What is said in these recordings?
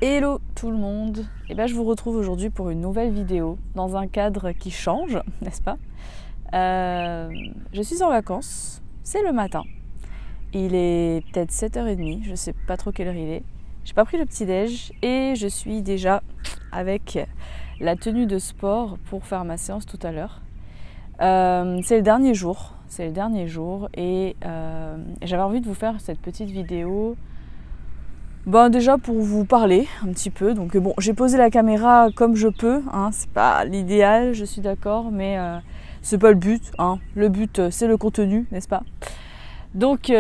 Hello tout le monde, je vous retrouve aujourd'hui pour une nouvelle vidéo dans un cadre qui change, n'est-ce pas? Je suis en vacances, c'est le matin, il est peut-être 7h30, je sais pas trop quelle heure il est. J'ai pas pris le petit déj et je suis déjà avec la tenue de sport pour faire ma séance tout à l'heure. C'est le dernier jour et j'avais envie de vous faire cette petite vidéo. Déjà pour vous parler un petit peu, donc bon, j'ai posé la caméra comme je peux, hein, c'est pas l'idéal, je suis d'accord, mais c'est pas le but, hein. Le but c'est le contenu, n'est-ce pas? Donc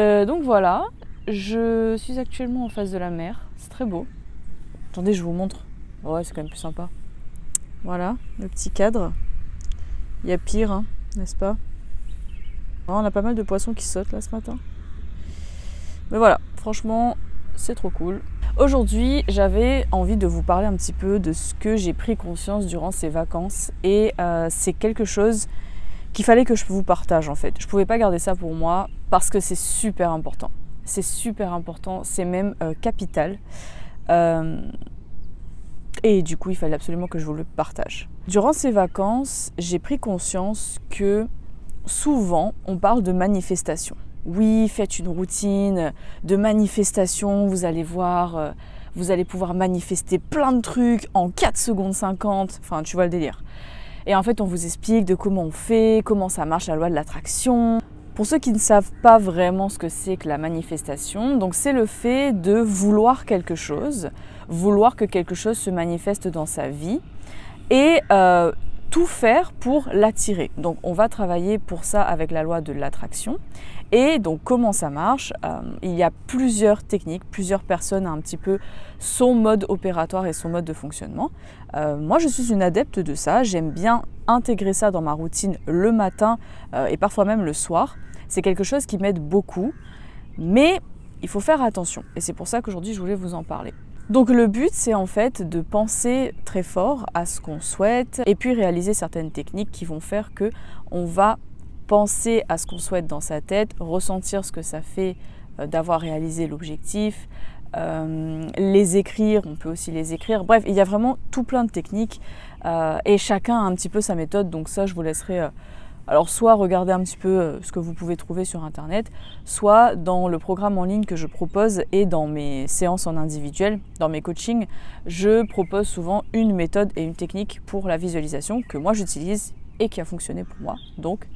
voilà, je suis actuellement en face de la mer, c'est très beau. Attendez, je vous montre, ouais c'est quand même plus sympa. Voilà, le petit cadre, il y a pire, hein, n'est-ce pas? On a pas mal de poissons qui sautent là ce matin. Mais voilà, franchement, c'est trop cool. Aujourd'hui, j'avais envie de vous parler un petit peu de ce que j'ai pris conscience durant ces vacances et c'est quelque chose qu'il fallait que je vous partage en fait. Je pouvais pas garder ça pour moi parce que c'est super important. C'est super important, c'est même capital. Et du coup, il fallait absolument que je vous le partage. Durant ces vacances, j'ai pris conscience que souvent, on parle de manifestation. Oui, faites une routine de manifestation, vous allez voir, vous allez pouvoir manifester plein de trucs en 4 secondes 50, enfin tu vois le délire. Et en fait on vous explique de comment on fait, comment ça marche la loi de l'attraction. Pour ceux qui ne savent pas vraiment ce que c'est que la manifestation, donc c'est le fait de vouloir quelque chose, vouloir que quelque chose se manifeste dans sa vie et tout faire pour l'attirer. Donc on va travailler pour ça avec la loi de l'attraction. Et donc comment ça marche? Il y a plusieurs techniques, plusieurs personnes ont un petit peu son mode opératoire et son mode de fonctionnement. Moi je suis une adepte de ça, j'aime bien intégrer ça dans ma routine le matin et parfois même le soir. C'est quelque chose qui m'aide beaucoup, mais il faut faire attention. Et c'est pour ça qu'aujourd'hui je voulais vous en parler. Donc le but c'est en fait de penser très fort à ce qu'on souhaite et puis réaliser certaines techniques qui vont faire que on va penser à ce qu'on souhaite dans sa tête, ressentir ce que ça fait d'avoir réalisé l'objectif, les écrire, on peut aussi les écrire. Bref, il y a vraiment tout plein de techniques et chacun a un petit peu sa méthode, donc ça je vous laisserai alors soit regarder un petit peu ce que vous pouvez trouver sur internet, soit dans le programme en ligne que je propose et dans mes séances en individuel, dans mes coachings, je propose souvent une méthode et une technique pour la visualisation que moi j'utilise et qui a fonctionné pour moi. Donc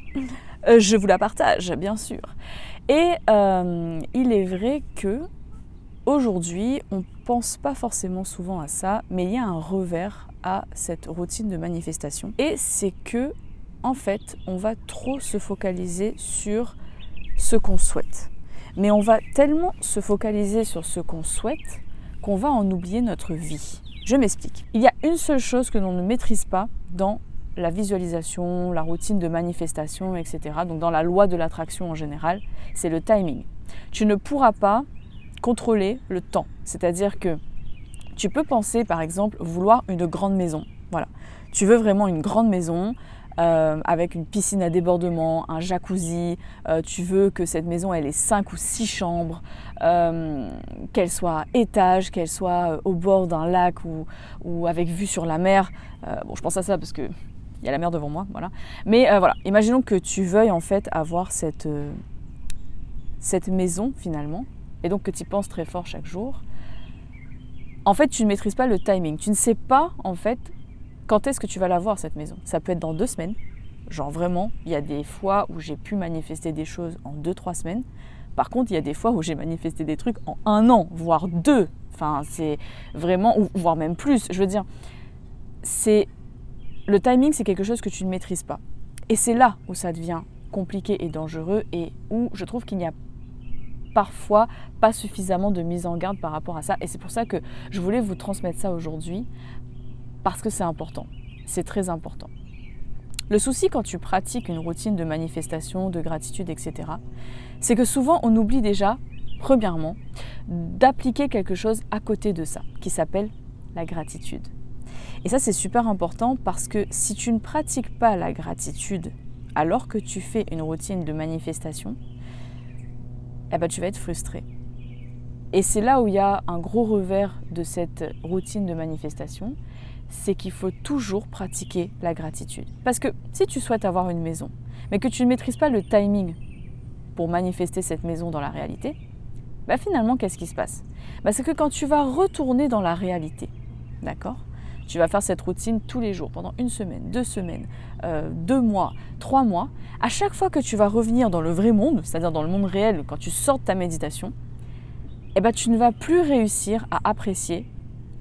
je vous la partage bien sûr. Et il est vrai que aujourd'hui on pense pas forcément souvent à ça, mais il y a un revers à cette routine de manifestation et c'est que en fait, on va trop se focaliser sur ce qu'on souhaite. Mais on va tellement se focaliser sur ce qu'on souhaite qu'on va en oublier notre vie. Je m'explique. Il y a une seule chose que l'on ne maîtrise pas dans la visualisation, la routine de manifestation, etc. Donc dans la loi de l'attraction en général, c'est le timing. Tu ne pourras pas contrôler le temps. C'est-à-dire que tu peux penser, par exemple, vouloir une grande maison. Voilà. Tu veux vraiment une grande maison, avec une piscine à débordement, un jacuzzi, tu veux que cette maison elle ait 5 ou 6 chambres, qu'elle soit à étage, qu'elle soit au bord d'un lac ou avec vue sur la mer. Bon, je pense à ça parce que il y a la mer devant moi, voilà. Mais voilà, imaginons que tu veuilles en fait avoir cette maison finalement, et donc que tu y penses très fort chaque jour. En fait, tu ne maîtrises pas le timing, tu ne sais pas en fait quand est-ce que tu vas la voir cette maison? Ça peut être dans 2 semaines. Genre vraiment, il y a des fois où j'ai pu manifester des choses en 2-3 semaines. Par contre, il y a des fois où j'ai manifesté des trucs en 1 an, voire 2. Enfin, c'est vraiment, ou voire même plus. Je veux dire, le timing, c'est quelque chose que tu ne maîtrises pas. Et c'est là où ça devient compliqué et dangereux et où je trouve qu'il n'y a parfois pas suffisamment de mise en garde par rapport à ça. Et c'est pour ça que je voulais vous transmettre ça aujourd'hui. Parce que c'est important, c'est très important. Le souci quand tu pratiques une routine de manifestation, de gratitude, etc., c'est que souvent on oublie déjà, premièrement, d'appliquer quelque chose à côté de ça, qui s'appelle la gratitude. Et ça c'est super important parce que si tu ne pratiques pas la gratitude alors que tu fais une routine de manifestation, tu vas être frustré. Et c'est là où il y a un gros revers de cette routine de manifestation, c'est qu'il faut toujours pratiquer la gratitude. Parce que si tu souhaites avoir une maison, mais que tu ne maîtrises pas le timing pour manifester cette maison dans la réalité, finalement, qu'est-ce qui se passe? C'est que quand tu vas retourner dans la réalité, d'accord? Tu vas faire cette routine tous les jours, pendant 1 semaine, 2 semaines, 2 mois, 3 mois. À chaque fois que tu vas revenir dans le vrai monde, c'est-à-dire dans le monde réel, quand tu sors de ta méditation, tu ne vas plus réussir à apprécier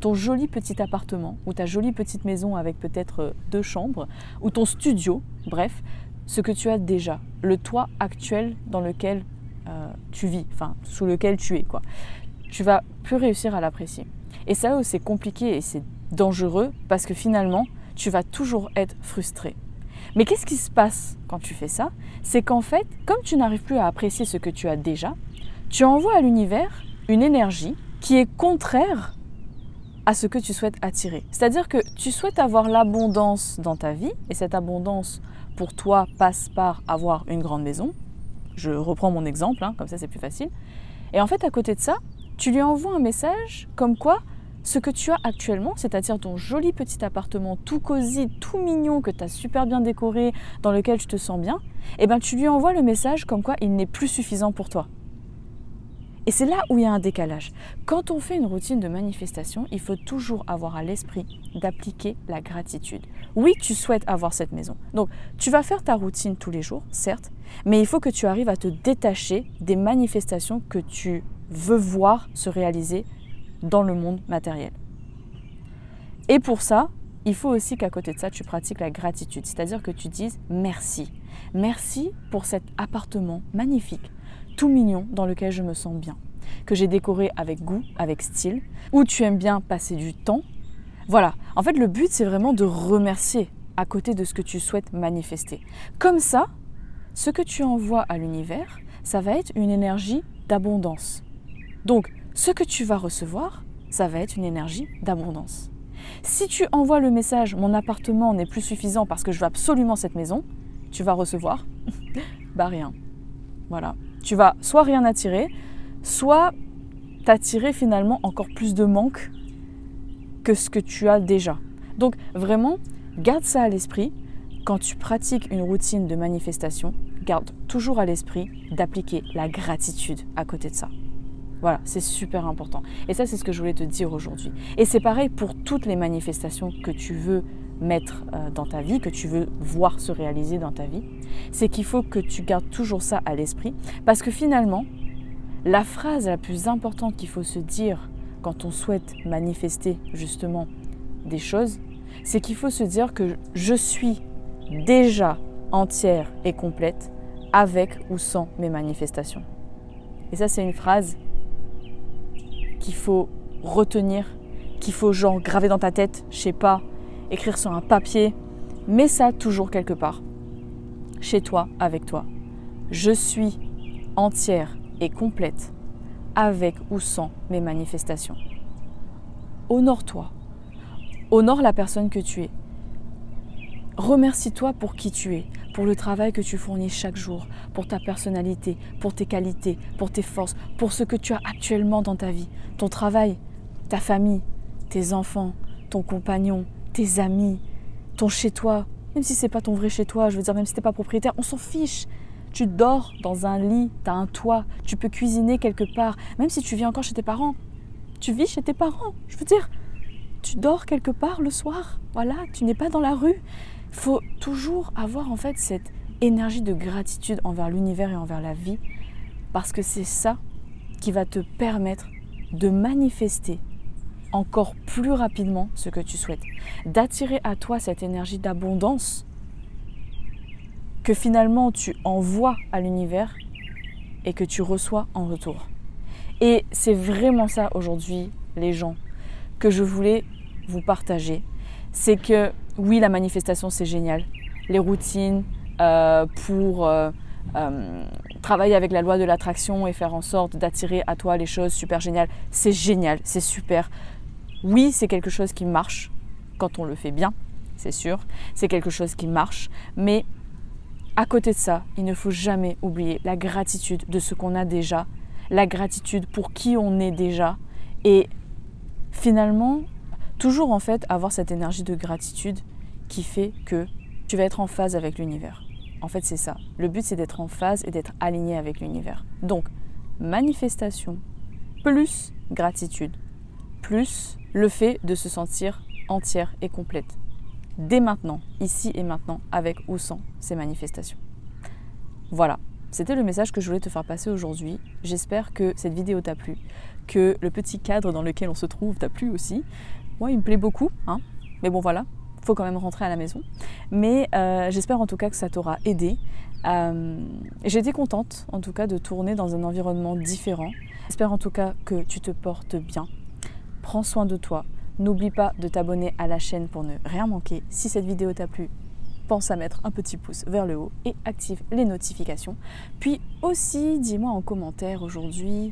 ton joli petit appartement ou ta jolie petite maison avec peut-être 2 chambres ou ton studio, bref, ce que tu as déjà, le toit actuel dans lequel tu vis, sous lequel tu es, quoi. Tu vas plus réussir à l'apprécier. Et c'est là où c'est compliqué et c'est dangereux parce que finalement, tu vas toujours être frustré. Mais qu'est-ce qui se passe quand tu fais ça? C'est qu'en fait, comme tu n'arrives plus à apprécier ce que tu as déjà, tu envoies à l'univers une énergie qui est contraire à ce que tu souhaites attirer. C'est-à-dire que tu souhaites avoir l'abondance dans ta vie et cette abondance pour toi passe par avoir une grande maison. Je reprends mon exemple, comme ça c'est plus facile. Et en fait, à côté de ça, tu lui envoies un message comme quoi ce que tu as actuellement, c'est-à-dire ton joli petit appartement tout cosy, tout mignon, que tu as super bien décoré, dans lequel tu te sens bien, tu lui envoies le message comme quoi il n'est plus suffisant pour toi. Et c'est là où il y a un décalage. Quand on fait une routine de manifestation, il faut toujours avoir à l'esprit d'appliquer la gratitude. Oui, tu souhaites avoir cette maison. Donc, tu vas faire ta routine tous les jours, certes, mais il faut que tu arrives à te détacher des manifestations que tu veux voir se réaliser dans le monde matériel. Et pour ça, il faut aussi qu'à côté de ça, tu pratiques la gratitude. C'est-à-dire que tu dises merci. Merci pour cet appartement magnifique, tout mignon, dans lequel je me sens bien, que j'ai décoré avec goût, avec style, où tu aimes bien passer du temps. Voilà, en fait le but c'est vraiment de remercier à côté de ce que tu souhaites manifester. Comme ça, ce que tu envoies à l'univers, ça va être une énergie d'abondance. Donc, ce que tu vas recevoir, ça va être une énergie d'abondance. Si tu envoies le message « mon appartement n'est plus suffisant parce que je veux absolument cette maison », tu vas recevoir rien. Voilà. Tu vas soit rien attirer, soit t'attirer finalement encore plus de manque que ce que tu as déjà. Donc vraiment, garde ça à l'esprit. Quand tu pratiques une routine de manifestation, garde toujours à l'esprit d'appliquer la gratitude à côté de ça. Voilà, c'est super important. Et ça, c'est ce que je voulais te dire aujourd'hui. Et c'est pareil pour toutes les manifestations que tu veux mettre dans ta vie, que tu veux voir se réaliser dans ta vie. C'est qu'il faut que tu gardes toujours ça à l'esprit. Parce que finalement, la phrase la plus importante qu'il faut se dire quand on souhaite manifester justement des choses, c'est qu'il faut se dire que je suis déjà entière et complète avec ou sans mes manifestations. Et ça, c'est une phrase qu'il faut retenir, qu'il faut genre graver dans ta tête, je sais pas, écrire sur un papier, mets ça toujours quelque part, chez toi, avec toi. Je suis entière et complète avec ou sans mes manifestations. Honore-toi, honore la personne que tu es. Remercie-toi pour qui tu es, pour le travail que tu fournis chaque jour, pour ta personnalité, pour tes qualités, pour tes forces, pour ce que tu as actuellement dans ta vie, ton travail, ta famille, tes enfants, ton compagnon, tes amis, ton chez-toi, même si c'est pas ton vrai chez-toi, je veux dire même si t'es pas propriétaire, on s'en fiche. Tu dors dans un lit, tu as un toit, tu peux cuisiner quelque part, même si tu vis encore chez tes parents. Tu vis chez tes parents, je veux dire, tu dors quelque part le soir, voilà, tu n'es pas dans la rue. Il faut toujours avoir en fait cette énergie de gratitude envers l'univers et envers la vie, parce que c'est ça qui va te permettre de manifester encore plus rapidement ce que tu souhaites, d'attirer à toi cette énergie d'abondance que finalement tu envoies à l'univers et que tu reçois en retour. Et c'est vraiment ça aujourd'hui, les gens, que je voulais vous partager. C'est que oui, la manifestation c'est génial. Les routines pour travailler avec la loi de l'attraction et faire en sorte d'attirer à toi les choses super géniales, c'est génial, c'est super. Oui, c'est quelque chose qui marche quand on le fait bien, c'est sûr. C'est quelque chose qui marche, mais à côté de ça, il ne faut jamais oublier la gratitude de ce qu'on a déjà, la gratitude pour qui on est déjà et finalement, toujours en fait avoir cette énergie de gratitude qui fait que tu vas être en phase avec l'univers. En fait, c'est ça. Le but, c'est d'être en phase et d'être aligné avec l'univers. Donc, manifestation plus gratitude plus le fait de se sentir entière et complète. Dès maintenant, ici et maintenant, avec ou sans ces manifestations. Voilà, c'était le message que je voulais te faire passer aujourd'hui. J'espère que cette vidéo t'a plu, que le petit cadre dans lequel on se trouve t'a plu aussi. Moi, il me plaît beaucoup, hein. Mais bon voilà, il faut quand même rentrer à la maison. Mais j'espère en tout cas que ça t'aura aidé. J'ai été contente en tout cas de tourner dans un environnement différent. J'espère en tout cas que tu te portes bien. Prends soin de toi. N'oublie pas de t'abonner à la chaîne pour ne rien manquer. Si cette vidéo t'a plu, pense à mettre un petit pouce vers le haut et active les notifications. Puis aussi, dis-moi en commentaire aujourd'hui,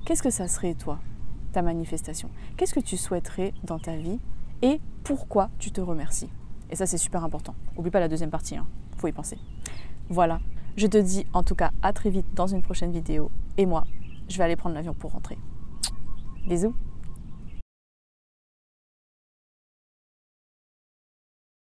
qu'est-ce que ça serait toi, ta manifestation? Qu'est-ce que tu souhaiterais dans ta vie et pourquoi tu te remercies? Et ça, c'est super important. N'oublie pas la deuxième partie, hein. Faut y penser. Voilà, je te dis en tout cas à très vite dans une prochaine vidéo. Et moi, je vais aller prendre l'avion pour rentrer. Bisous.